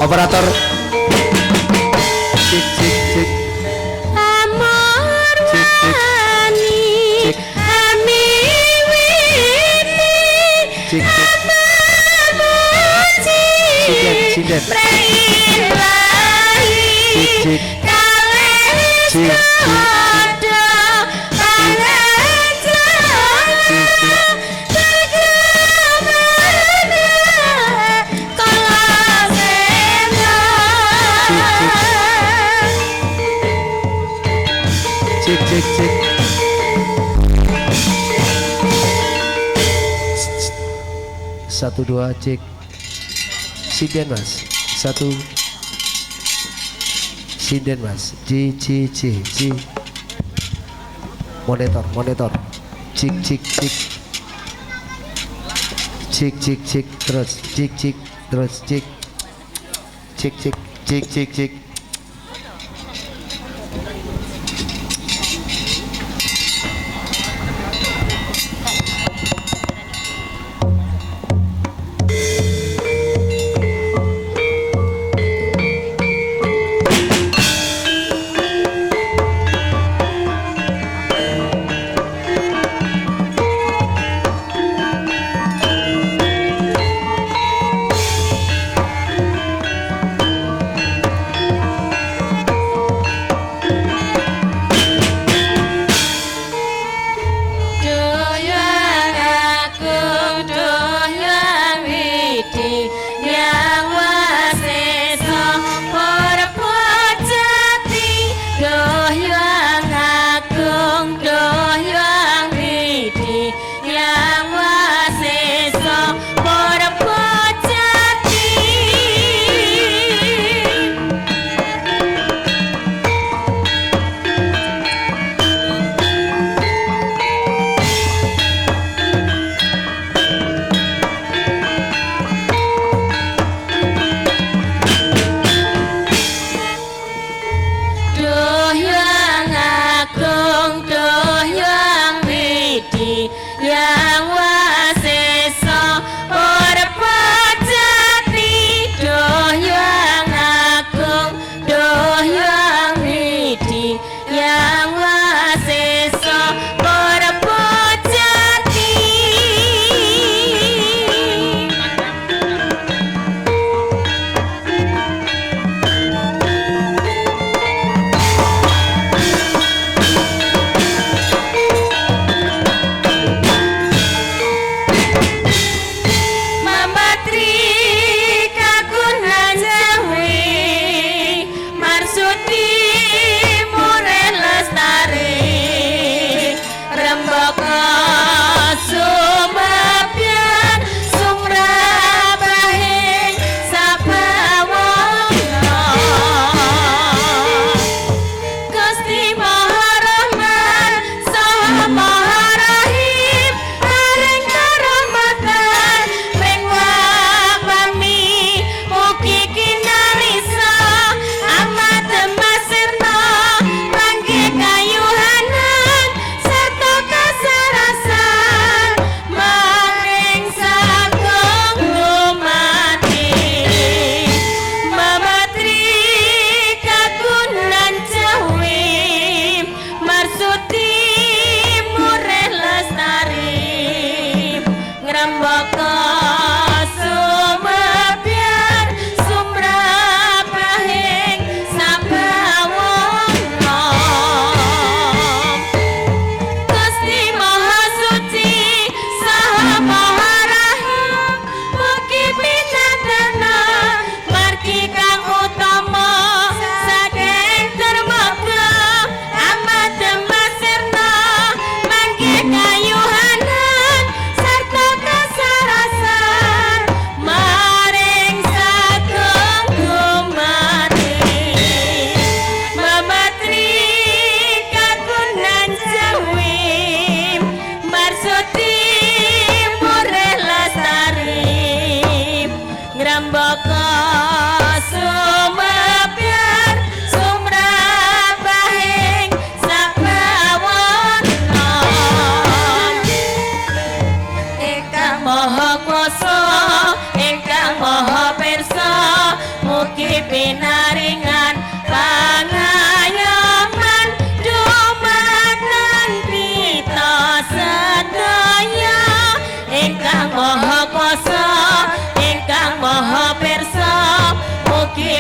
Operator. Cik cik cik. Amor Cik, cik. wani Cik. amiwini Cik cik. apamuji Sinden sinden. Prailahi Cik cik. Kales Cik, cik, cik. kodo pangejo Cik cik. Bagaimana kalau seno Cik cik cik. Satu dua cik. Sinden mas. Satu. Sinden mas. Ci ci ci ci. Monitor monitor. Cik cik cik. Cik cik cik terus cik cik terus cik. Cik cik cik cik cik.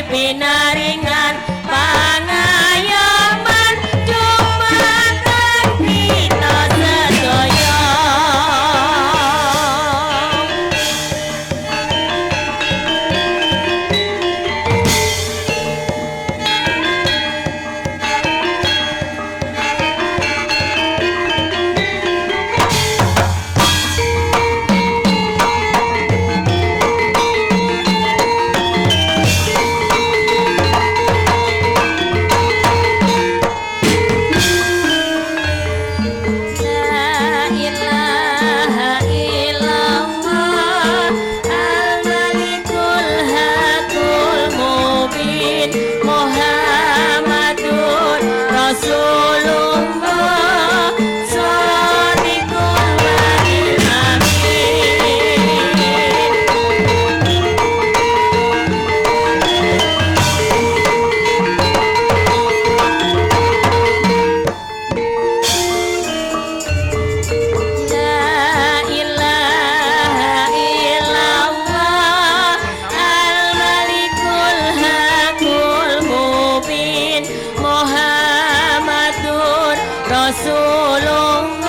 pinaringan pangayoman dumateng kita sedaya. Rasulullah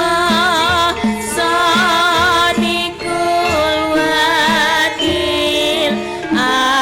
Sadiqul Wadil Amin.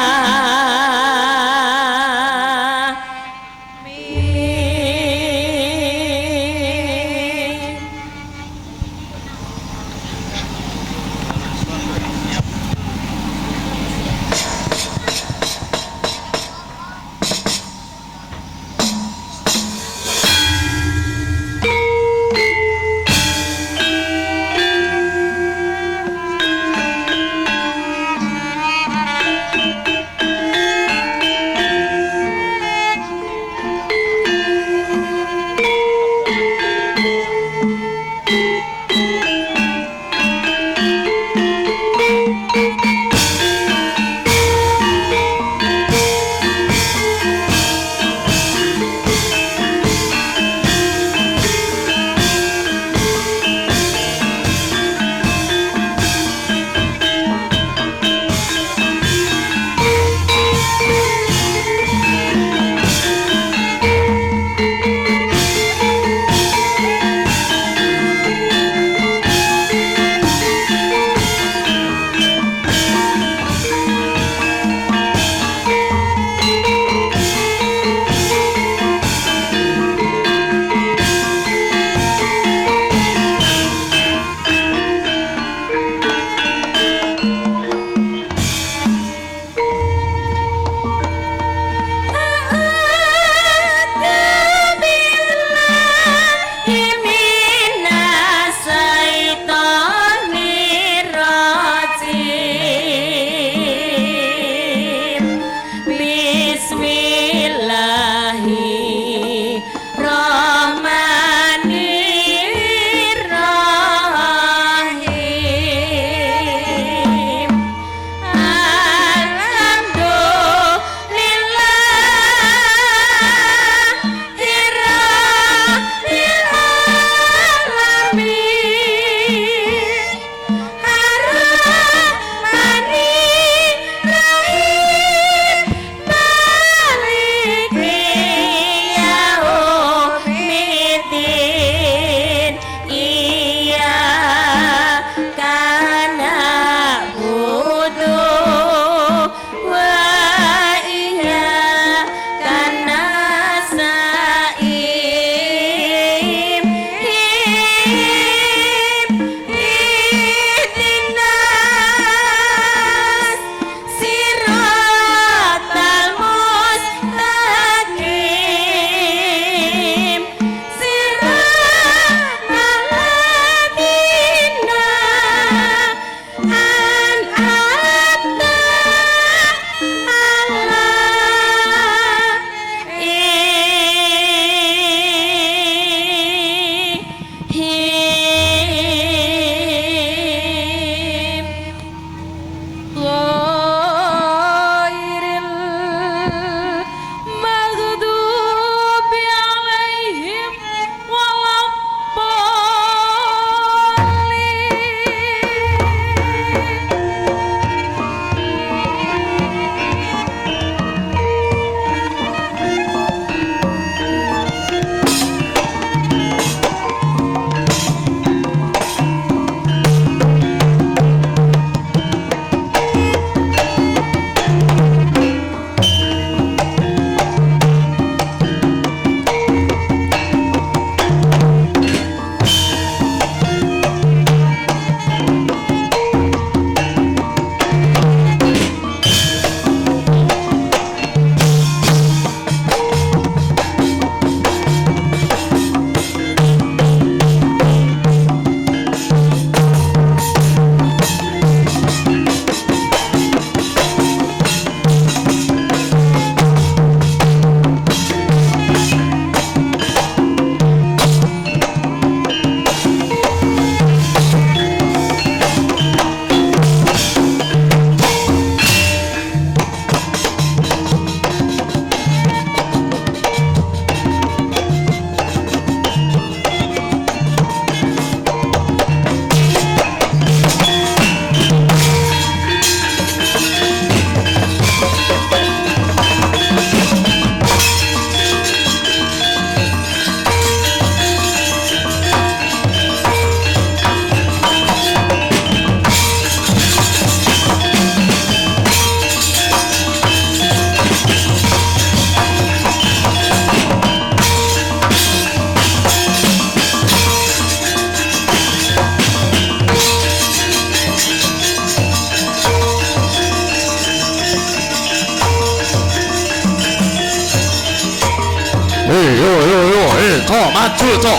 더 맞추 더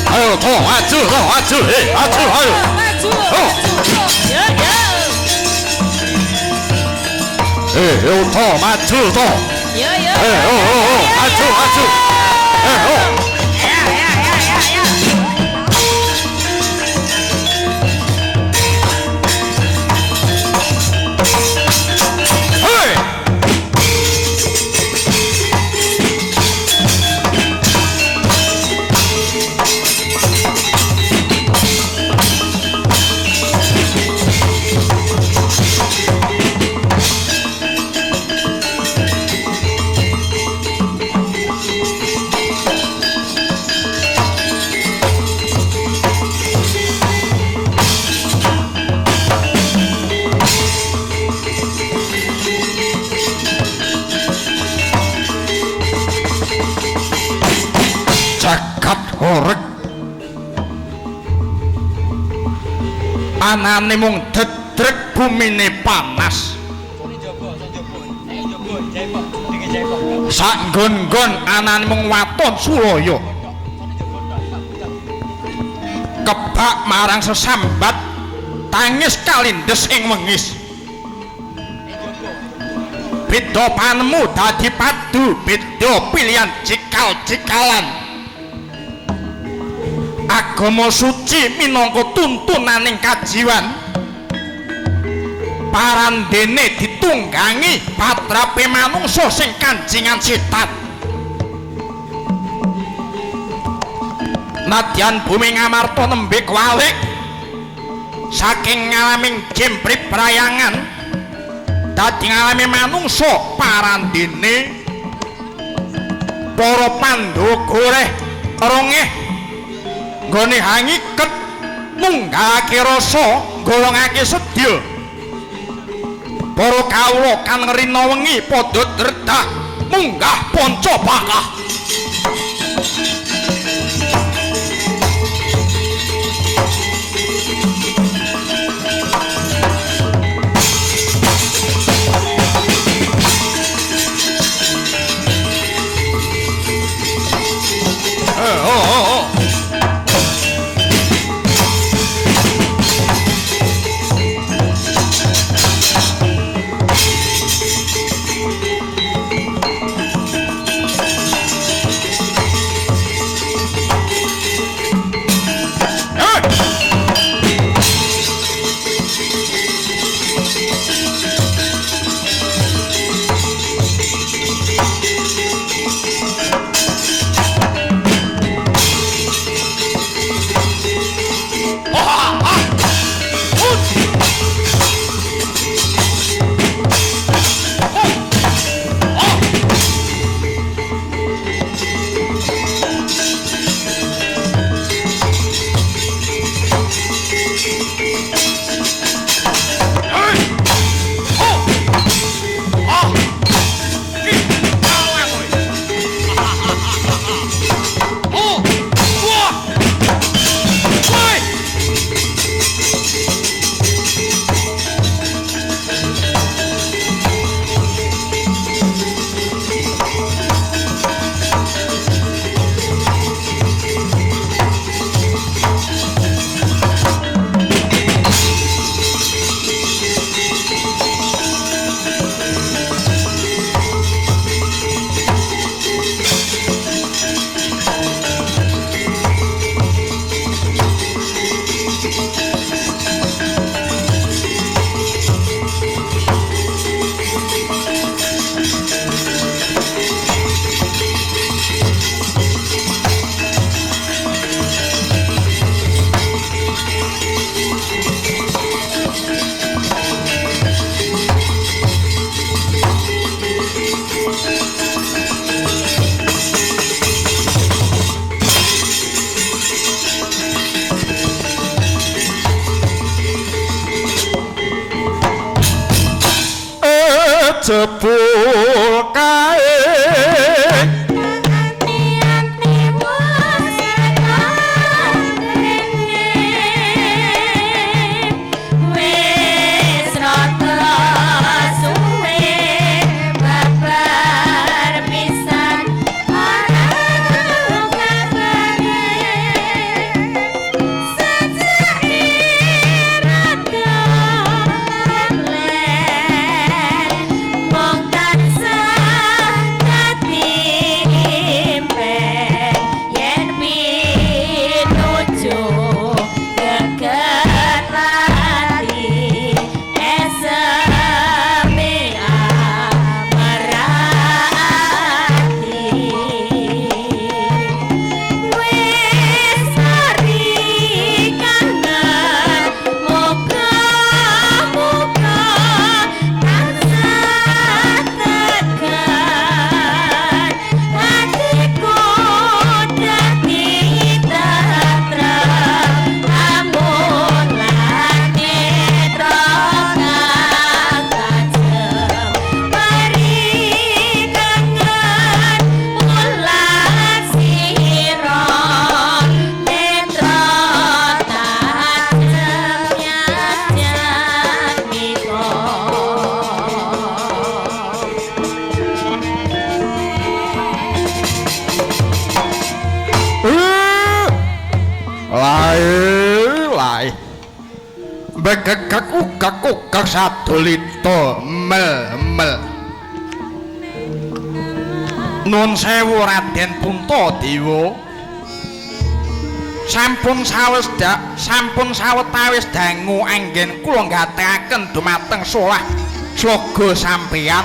아유 더 맞추 맞추 아유 더 맞추 더 맞추 jagat horeg anane mung dedreg bumine panas sak nggon-nggon anane mung waton sulaya kebak marang sesambat tangis kalindes ing wengis beda panemu dadi padu beda pilihan cikal-cikalan agama suci minangka tuntunaning kajiwan parandene ditunggangi patrape manungsa sing kanjingan setan nadyan bumi ngamarta nembe kwalik saking ngalaming jembrip prayangan dadi ngalami manungsa parandene para Pandhawa goreh rongeh nggone hangiket munggahake rasa golongake sedya para kawula kang ngrina wengi padha dredah munggah Pancapakah jebul kae Suwe babar pisan orang mulai begegek ugek sadolita mel Nun sewu Raden Puntadewa sampun sawetawis dangu anggen kula ngatekaken dumateng solah sloga sampeyan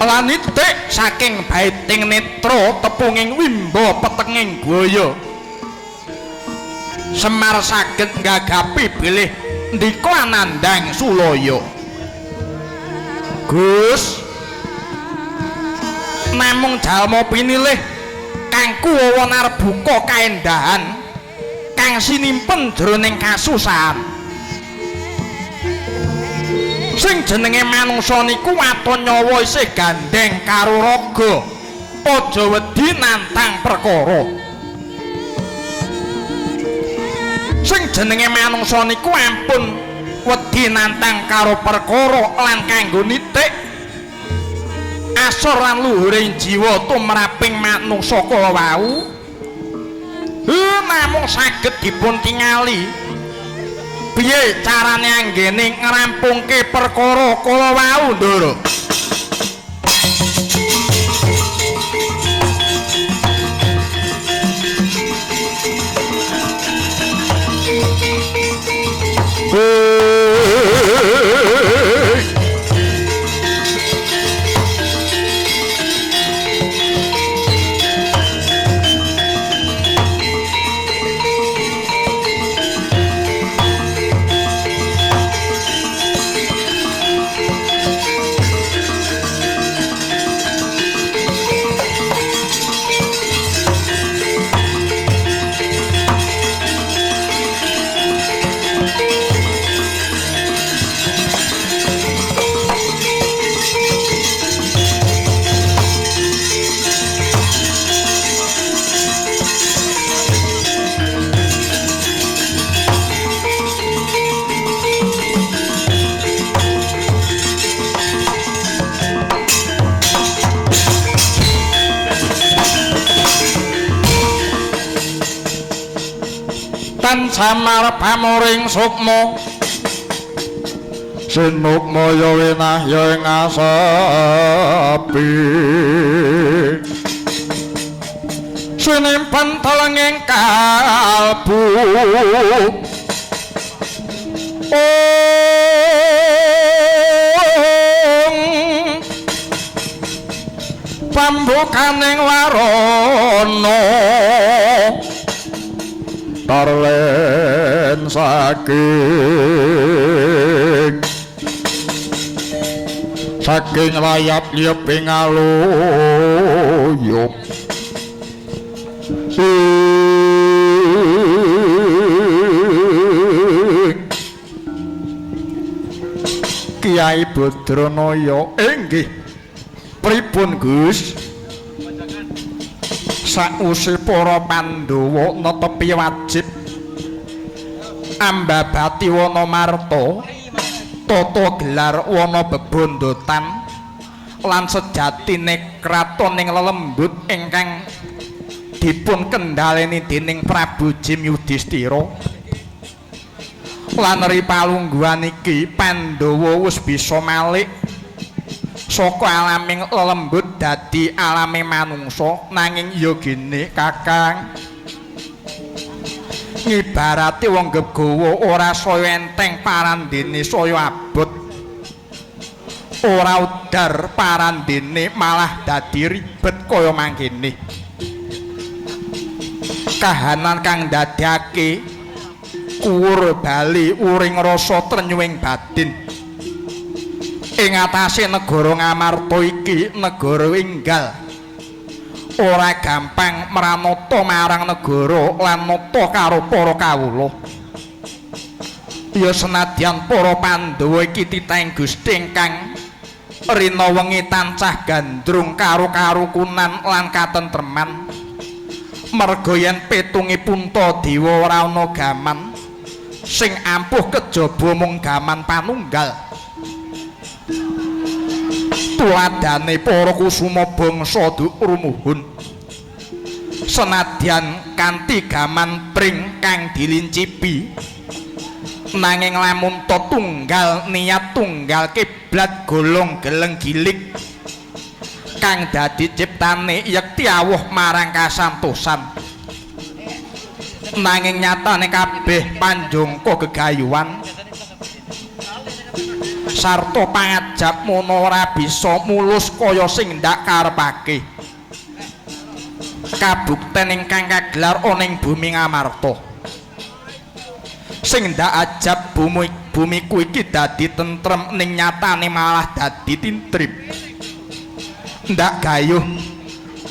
lan nitik saking baiting netra tepunging wimba petenging gwaya Semar saged nggagapi bilih ndika Anandang Sulaya Gus namung jalma pinilih kang kuwawonar buka kaendahan kang sinimpen jroning kasusahan sing jenenge manungsa niku waton nyawa isih gandeng karo raga aja wedi nantang perkara sing jenenge manungsa niku ampun wedi nantang karo perkara lan kanggo nitik asor lan luhuring jiwa tumraping manungsa kala wau namung saged dipun tingali piye carane anggene ngrampungke perkara kala wau Ndara samar pamoring sukma sinukma ya winah ya ing asepi sinimpen telenging kalbu pambukaning warana tarlen saking layap lieping aluyup Kiai Badranaya inggih pripun Gus sausé para Pandhawa netepi wajib ambabati wana marta tata gelar wana bebondotan lan sejatine kratoning lelembut ingkang dipun kendhaleni dening Prabu Jim Yudhistira lan ripalungguhan iki Pandhawa wis bisa malih saka alaming lelembut dadi alame manungsa nanging ya gene Kakang ngibarate wong gegawa ora saya enteng parandene saya abot ora udar parandene malah dadi ribet kaya mangkene kahanan kang dadake kuwur bali uring rasa trenyuing batin ing atase negara Ngamarta iki negara enggal ora gampang mranata marang negara lan nata karo para kawula ya senadyan para Pandhawa iki titahing Gusti ingkang rina wengi tansah gandrung karo karukunan lan katentreman merga yen petunge Puntadewa ora ana gaman sing ampuh kejaba mung gaman panunggal tuladane para kusuma bangsa rumuhun senadyan kanthi gaman pring kang dilincipi nanging lamun to tunggal niat tunggal kiblat golong geleng gilik kang dadi ciptane yekti awuh marang kasantosan nanging nyatane kabeh panjangka gegayuhan sarta pangajap mono ora bisa mulus kaya sing ndak karepake kabukten ingkang kagelar ana ing bumi Ngamarta sing ndak ajab bumiku iki dadi tentrem ning nyatane malah dadi tintrip ndak gayuh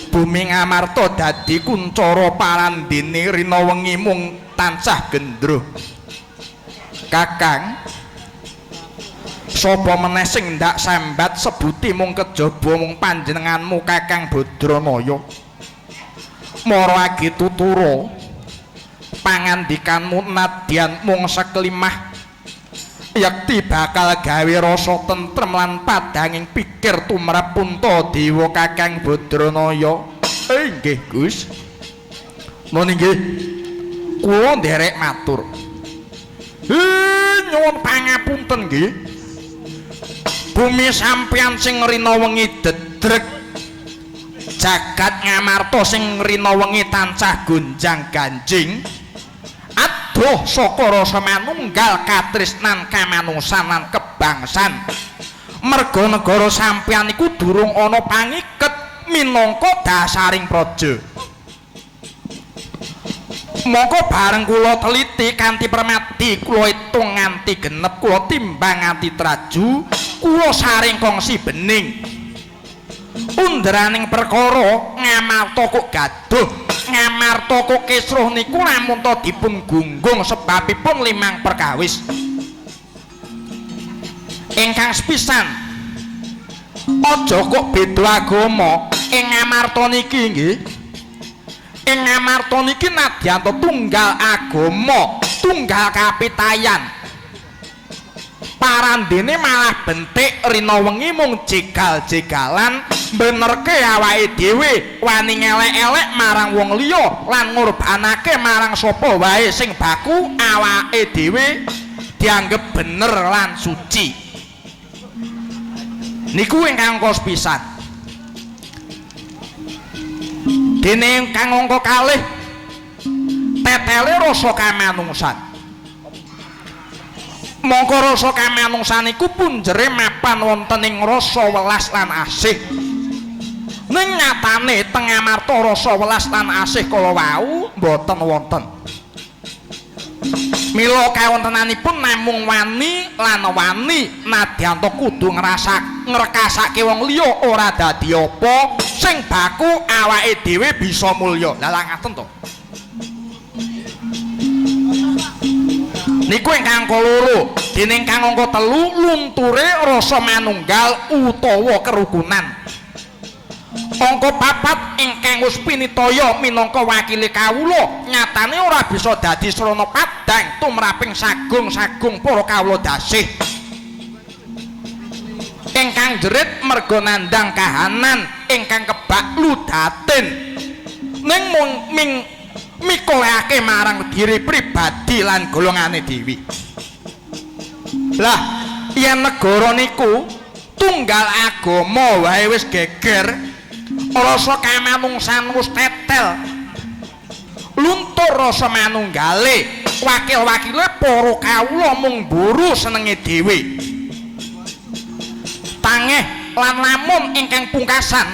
bumi Ngamarta dadi kuncara parandene rina wengi mung tansah gendruh kakang sapa meneh sing ndak sambat sebuti mung kejaba mung panjenenganmu Kakang Badranaya mara agi tuturo pangandikanmu nadyan mung seklimah yakti bakal gawe rasa tentrem lan padanging pikir tumrap Puntadewa Kakang Badranaya nggih Gus nun nggih kula nderek matur nyuwun pangapunten nggih bumi sampeyan sing rina wengi dedreg jagat Ngamarta sing rina wengi tansah gonjang ganjing adoh saka rasa manunggal katresnan kamanusan lan kebangsan merga negara sampeyan iku durung ana pangiket minangka dasaring praja mongko bareng kula teliti kanthi permati kula itung nganti genep kula timbang nganti traju kula saring kongsi bening underaning perkara Ngamarta kok gaduh Ngamarta kok kisruh niku lamun ta dipun gunggung sebabipun 5 perkawis ingkang sepisan aja kok beda agama ing Ngamarta niki nggih ing Ngamarta niki nadyan tunggal agama tunggal kapitayan parandene malah bentik rina wengi mung jegal-jegalan benerke awake dhewe wani ngelek-elek marang wong liya lan ngorbanake marang sapa wae sing baku awake dhewe dianggep bener lan suci niku ingkang angka pisan dene ingkang angka kalih tetele rasa kamanungsan mongko rasa kamanungsan iku punjere mapan wonten ing rasa welas lan asih ning nyatane teng Ngamarta rasa welas lan asih kala wau mboten wonten mila kawontenanipun namung wani lan wani nadyan kudu ngrekasake wong liya ora dadi apa sing baku awake dhewe bisa mulya lha ngaten to niku ingkang kaloro dene ingkang angka 3 lunture rasa manunggal utawa kerukunan angka 4 ingkang wis pinitaya minangka wakile kawula nyatane ora bisa dadi srana padang tumraping sagung-sagung para kawula dasih ingkang jerit merga nandhang kahanan ingkang kebak ludatin ning ming mikolake marang diri pribadi lan golongane dhewe. Lah, yen negara niku tunggal agama wae wis geger, rasa kamanungsan wis tetel. Luntur rasa manunggale, wakil-wakile para kawula mung mburu senenge dhewe. Tangeh lan lamun ingkang pungkasan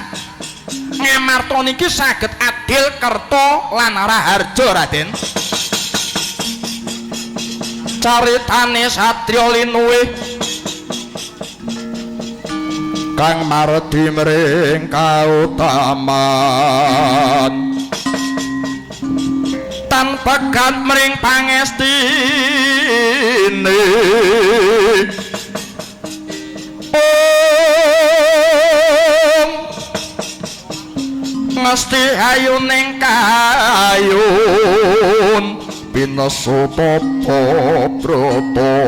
Ngamarta niki saged adil kerta lan raharja Raden caritane satriya linuwih kang mardi mring kautaman tanpa gat mring pangestine mesti ayu ning kayun binaso tapa brata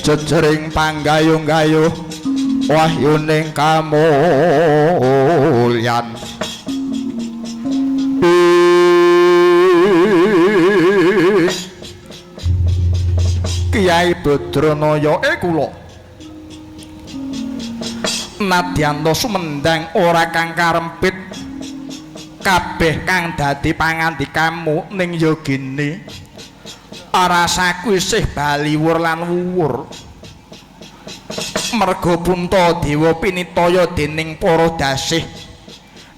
jejering panggayung-gayuh wahyuning kamulyan Kyai Badranaya kula nadyanto sumendang ora kang karempit kabeh kang dadi pangandikamu ning yogine rasaku isih baliwur lan wuwur merga punta dewa pinitaya dening para dasih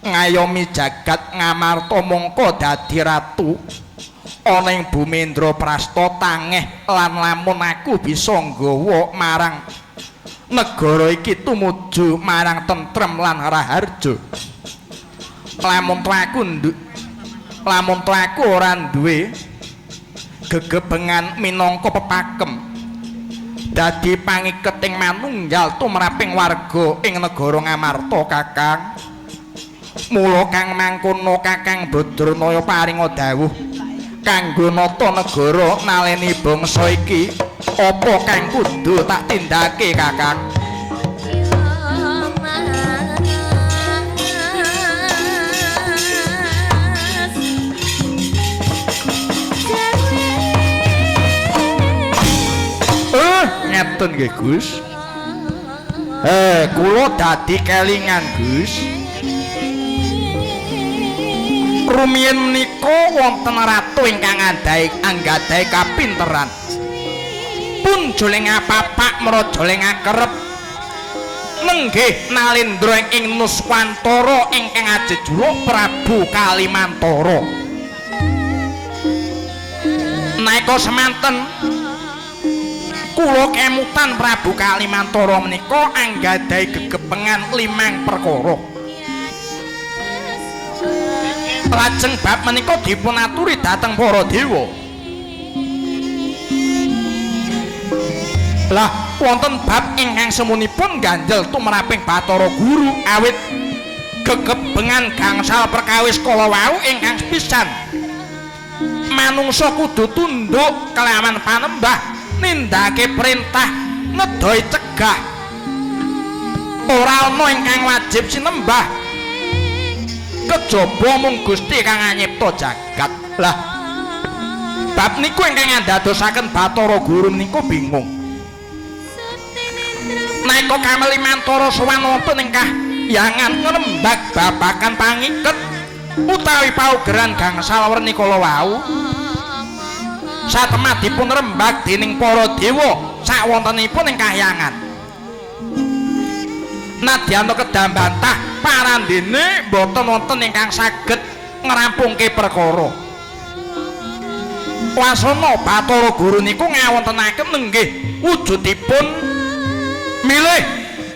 ngayomi jagat ngamarta mongko dadi ratu ana ing Bumendra Prasta tangeh lan lamun aku bisa nggawa marang negara iki tumuju marang tentrem lan raharja lamun aku ora duwe gegebengan minangka pepakem dadi pangiketing manunggal tumraping warga ing negara Ngamarta kakang mula kang mangkono kakang Badranaya paringa dawuh kanggo nata negara naleni bangsa iki apa kang kudu tak tindake kakang ngeten nggih Gus kula dadi kelingan Gus rumiyin menika wonten ratu ingkang anggadhahi kapinteran pun joling apapak mrajoling akerep nenggih Nalendra ing Nuswantara ingkang ajejuluk Prabu Kalimantara naika semanten kula kemutan Prabu Kalimantara menika anggadhahi gegebengan 5 perkara lajeng bab menika dipunaturi dhateng para dewa lah wonten bab ingkang semunipun ganjel tumraping Bathara Guru awit gegebengan gangsal perkawis kala wau ingkang pisan manungsa kudu tunduk kelawan panembah nindake perintah nedoi cegah ora ana ingkang wajib sinembah kejaba mung Gusti kang nyipta jagat lah bab niku ingkang ndadosaken Bathara Guru niku bingung naika Kalimantara sowan wonten ing kahyangan ngrembag babakan pangiket utawi paugeran gangsal werni kala wau satemadipun rembag dening para dewa sawontenipun ing kahyangan nadyan kedah bantah parandene boten wonten ingkang saged ngrampungke perkara wasana Bathara Guru niku ngawontenaken nenggih wujudipun milih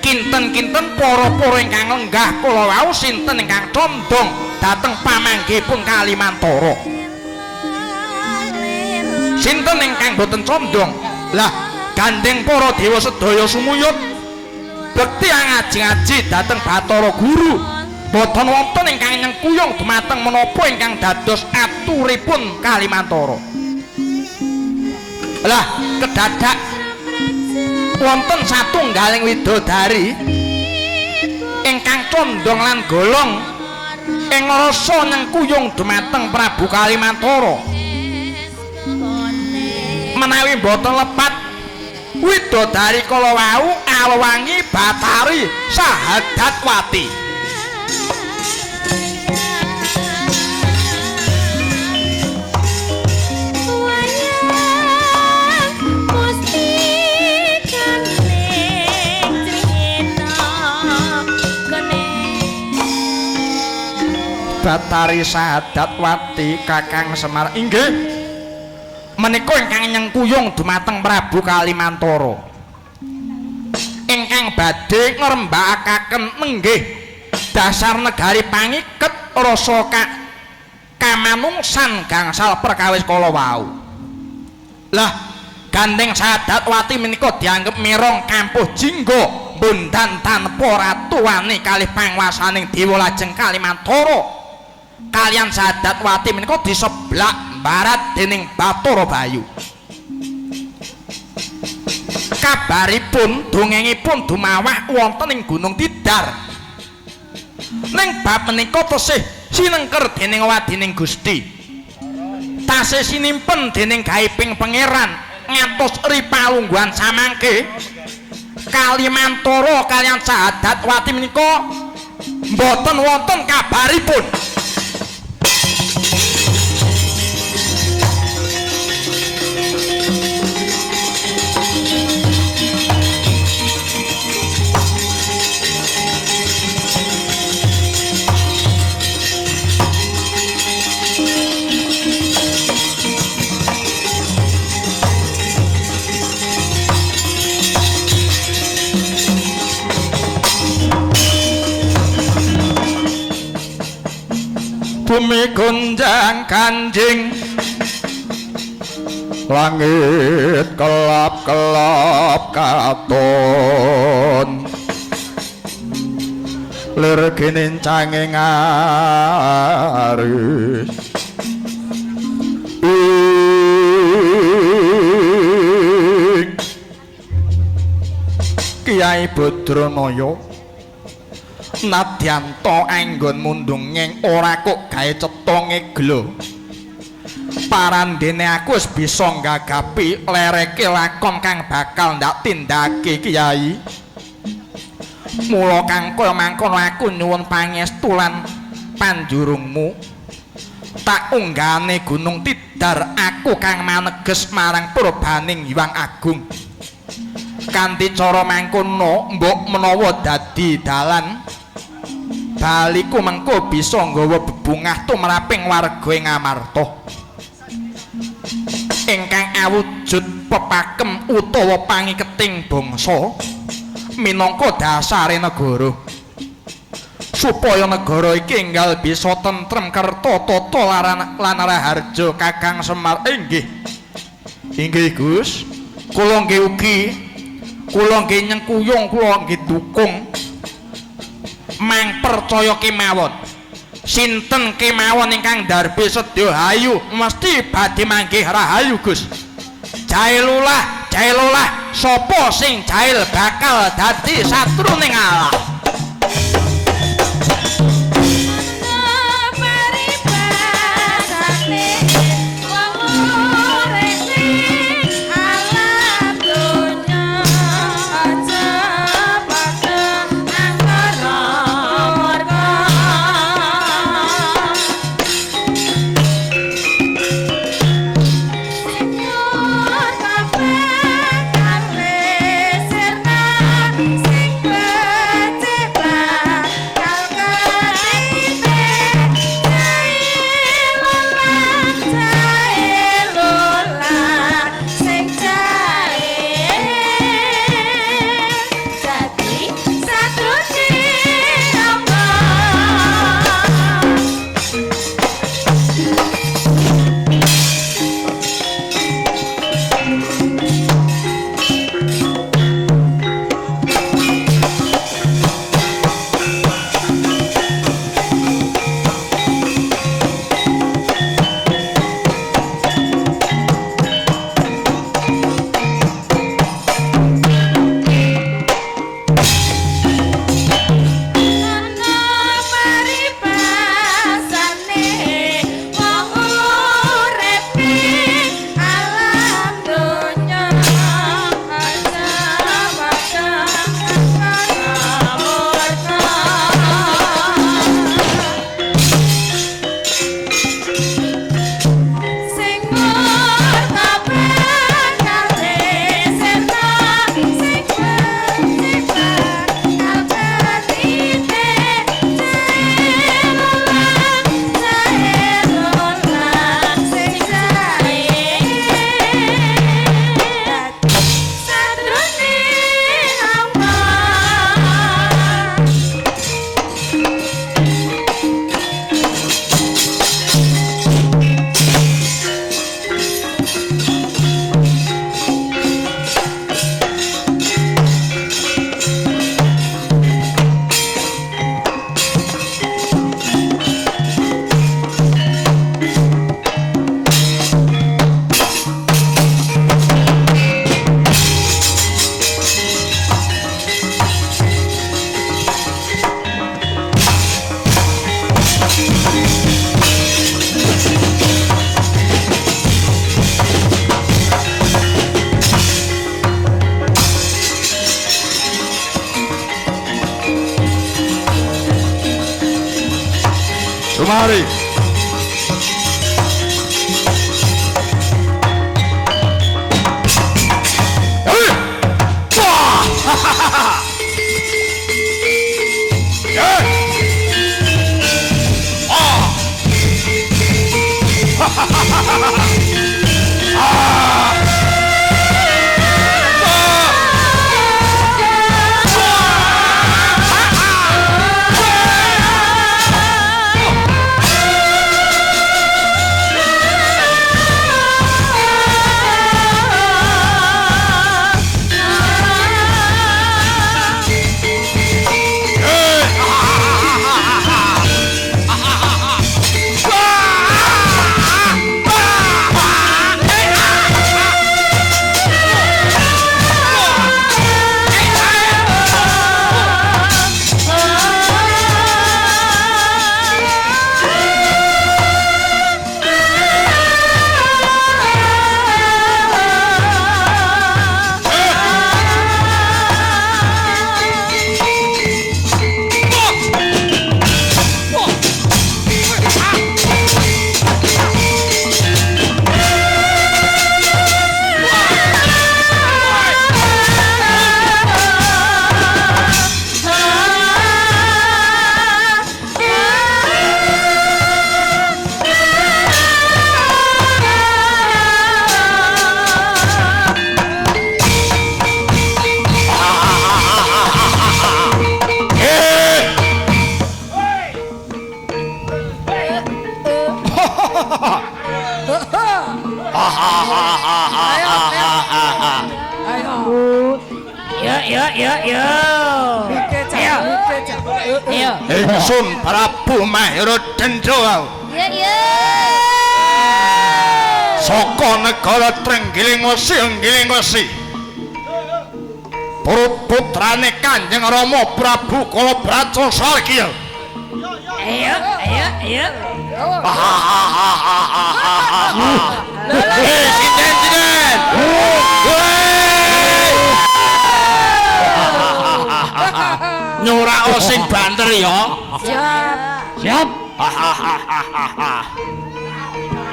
kinten-kinten para-para ingkang lenggah kala wau sinten ingkang condong dhateng pamanggihipun Kalimantara sinten ingkang boten condong lah gandeng para dewa sedaya sumuyut bekti ngaji-ngaji dhateng Bathara Guru boten wonten ingkang nyengkuyung dumateng menapa ingkang dados aturipun Kalimantara lah kedadak wonten satunggaling widodari ingkang condong lan golong ing rasa nyengkuyung dumateng Prabu Kalimantara menawi boten lepat widodari kala wau Alwangi Batari Sahadatwati Batari Sahadatwati Kakang Semar inggih menika ingkang nyengkuyung dumateng Prabu Kalimantara ingkang badhe ngrembakaken nenggih dasar negari pangiket rasa kamanungsan gangsal perkawis kala wau lah gandeng Sahadatwati menika dianggep mirong kampuh jingga bundan tanpa ratu wani kalih panguwasaning dewa lajeng Kalimantara kalian Sahadatwati menika diseblak barat dening Bathara Bayu kabaripun dongengipun dumawah wonten ing Gunung Tidar. Ning bab menika tesih sinengker dening wadining Gusti. Tasih sinimpen dening gaiping pangeran ngantos ripalungguhan samangke. Kalimantoro kalian Sahadat Wati menika mboten wonten kabaripun. Bumi gonjang kanjing, langit kelap-kelap katon, lir ginin canging aris, Kyai Badranaya nadyanto anggon mundung nging ora kok gawe cetha ngeglo. Parandene aku wis bisa nggagapi lereke lakon kang bakal ndak tindake Kyai. Mula kang kaya mangkono aku nyuwun pangestu lan panjurungmu. Tak unggane Gunung Tidar aku kang maneges marang purbaning Hyang Agung. Kanthi cara mangkono mbok menawa dadi dalan baliku mengko bisa nggawa bebungah tumraping warga ing Amarta ingkang awujud pepakem utawa pangiketing bangsa minangka dasare negara supaya negara iki enggal bisa tentrem kerta tata lan raharja. Kakang Semar inggih Gus, kula nggih ugi kula nggih nyengkuyung, kula nggih dukung mang percaya kemawon sinten kemawon ingkang darbe sedya hayu mesti badhe manggih rahayu Gus. Jailulah sapa sing jail bakal dadi satruning Allah. Sing kemari. Ingsun Prabu Mahiruddin Jawa saka negara Trenggiling Wesi Enggiling Wesi putrane Kanjeng Rama Prabu Kalabraca Sargya. Ayo. Sinten. Nyurak sing banter ya. Siap.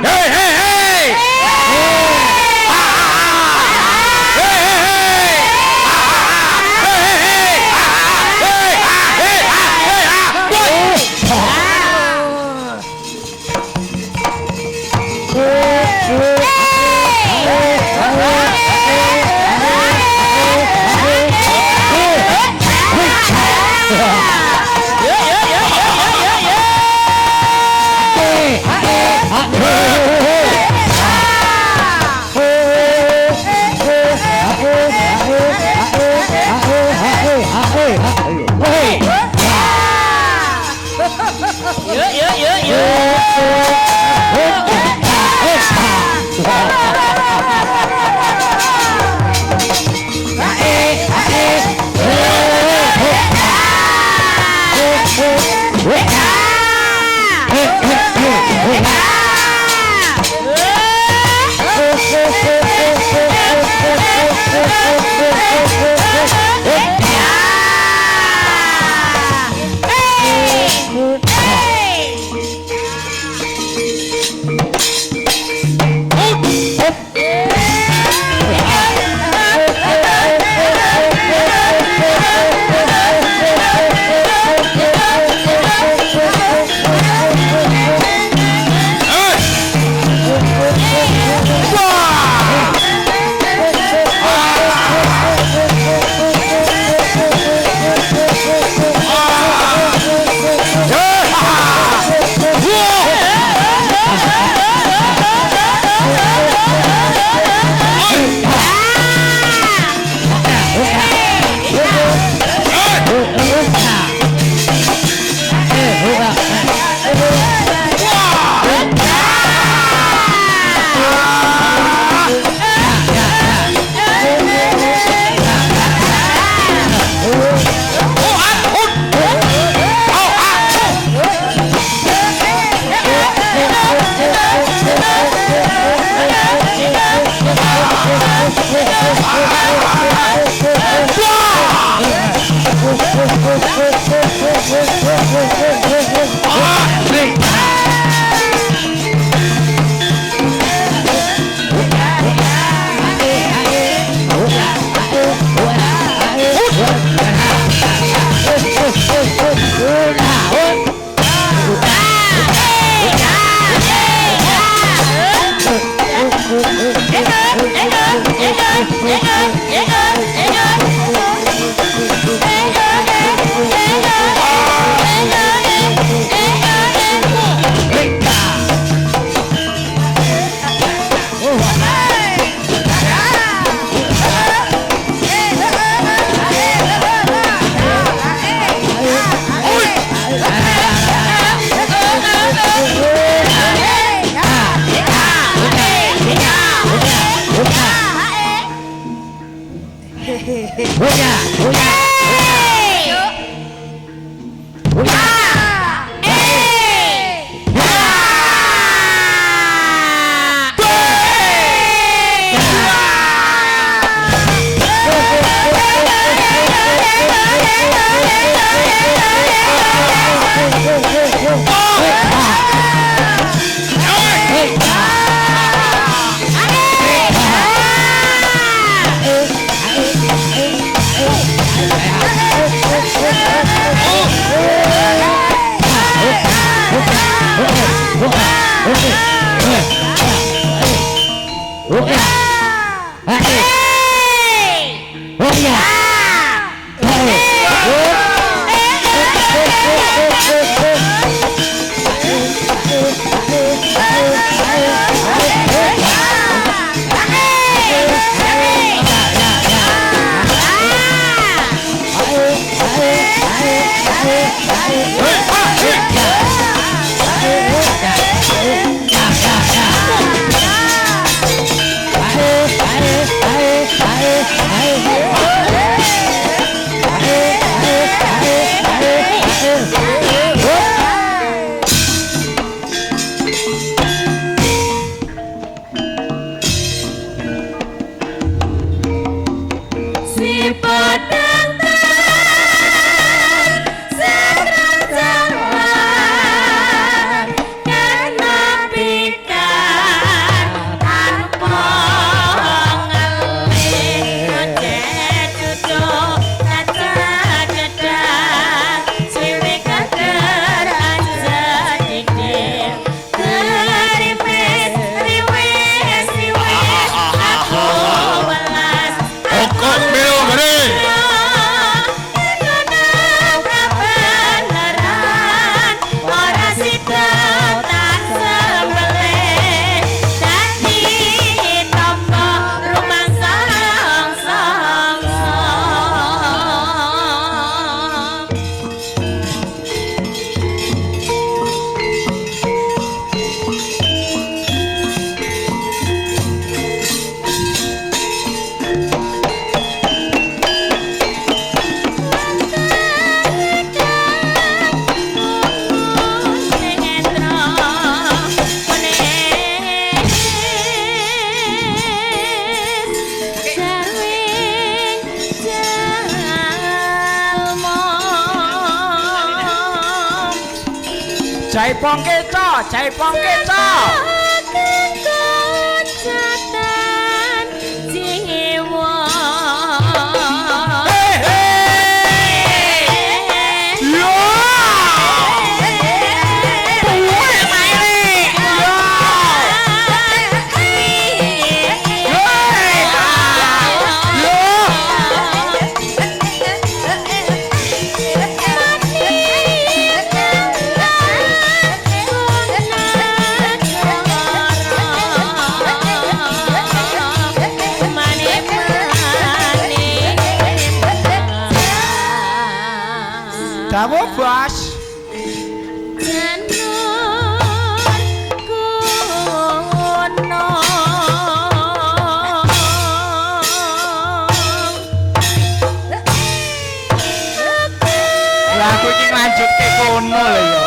Hei. Jaipong keco, Jaipong keco. Dawuh Bos. Lah aku iki nglanjutke kono lho ya.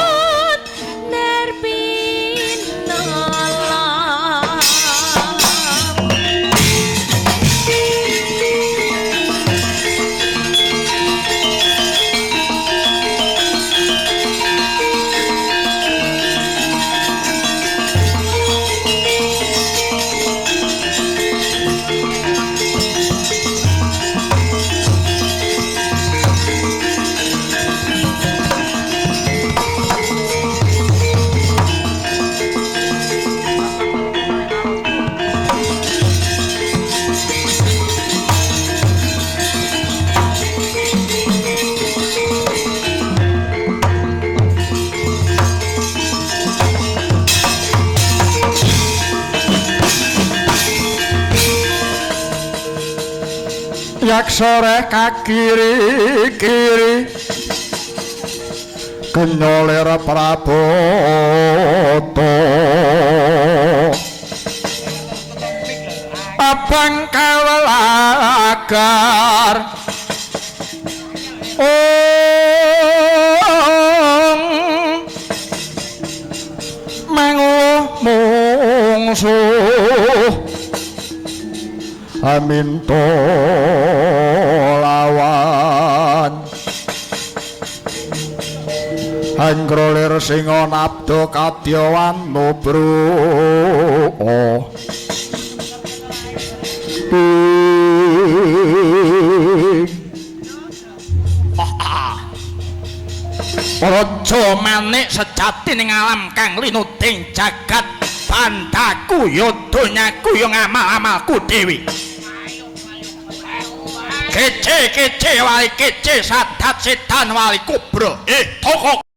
Yak sore kakiri-kiri kenyolir Praboto abang kawelagar mongso aminto lawan anggrolir singa nabda kadyawan nubru Raja manik sejati ning alam kang linuting jagat bandaku ya donyaku ya ngamal-amalku dewi kece wae kece sadat sedan wali kubro tokok